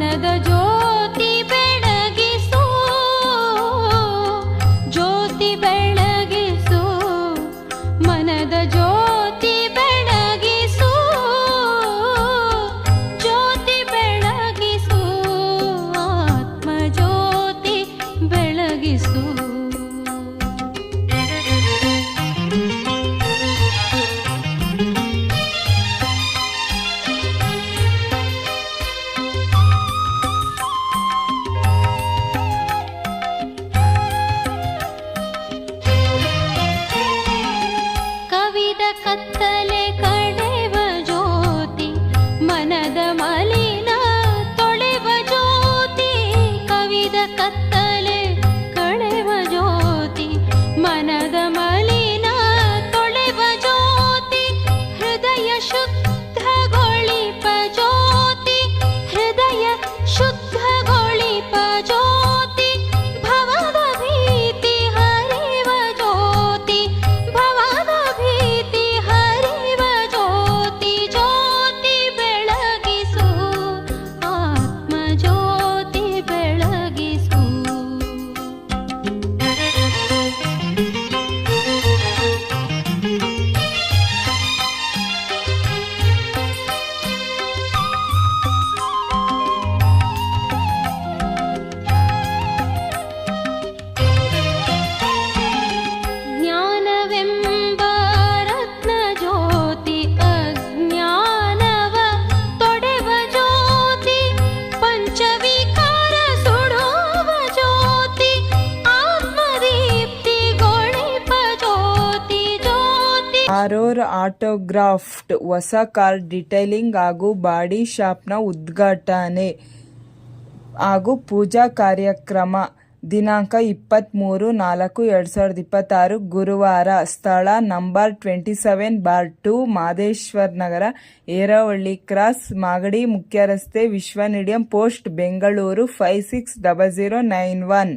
ಮನದ ಜ್ಯೋತಿ ಬೆಳಗಿಸು, ಜ್ಯೋತಿ ಬೆಳಗಿಸು, ಮನದ ಜ್ಯೋತಿ ಬೆಳಗಿಸು, ಜ್ಯೋತಿ ಬೆಳಗಿಸು, ಆತ್ಮ ಜ್ಯೋತಿ ಬೆಳಗಿಸು. ಕತ್ತಲೆ ಕಳೆವ ಜ್ಯೋತಿ, ಮನದ ಮಲಿನ ತೊಳೆವ ಜ್ಯೋತಿ, ಕವಿದ ಕತ್ತಲೆ ಕಳೆವ ಜ್ಯೋತಿ, ಮನದ ಮಲಿನ ತೊಳೆವ ಜ್ಯೋತಿ, ಹೃದಯ ಶುದ್ಧಗೊಳಿಪ ಜ್ಯೋತಿ, ಹೃದಯ ಶುದ್ಧಗೊಳಿಪ ಜ್ಯೋತಿ, ಭವದ ಭೀತಿ ಹರಿವ ಜ್ಯೋತಿ, ಭವದ ಭೀತಿ ಹರಿವ ಜ್ಯೋತಿ, ಜ್ಯೋತಿ ಬೆಳಗಿಸು, ಆತ್ಮ ಜ್ಯೋತಿ ಬೆಳಗಿಸು. ಜ್ಞಾನವೆಂಬ ರತ್ನ ಜ್ಯೋತಿ, ಅಜ್ಞಾನವ ತೊಡೆವ ಜ್ಯೋತಿ, ಪಂಚವಿಕಾರ ಸುಡುವ ಜ್ಯೋತಿ, ಆತ್ಮದೀಪ್ತಿಗೊಳಿಪ ಜ್ಯೋತಿ, ಜ್ಯೋತಿ. ಆರೋರ್ ಆಟೋಗ್ರಾಫ್ಟ್ ಹೊಸ ಕಾರ್ ಡಿಟೈಲಿಂಗ್ ಹಾಗೂ ಬಾಡಿ ಶಾಪ್ನ ಉದ್ಘಾಟನೆ ಹಾಗೂ ಪೂಜಾ ಕಾರ್ಯಕ್ರಮ ದಿನಾಂಕ 23/4/2026 ಗುರುವಾರ. ಸ್ಥಳ ನಂಬರ್ 27/2 ಮಾದೇಶ್ವರ ನಗರ, ಏರವಳ್ಳಿ ಕ್ರಾಸ್, ಮಾಗಡಿ ಮುಖ್ಯ ರಸ್ತೆ, ವಿಶ್ವ ಮೀಡಿಯಂ ಪೋಸ್ಟ್, ಬೆಂಗಳೂರು 560091.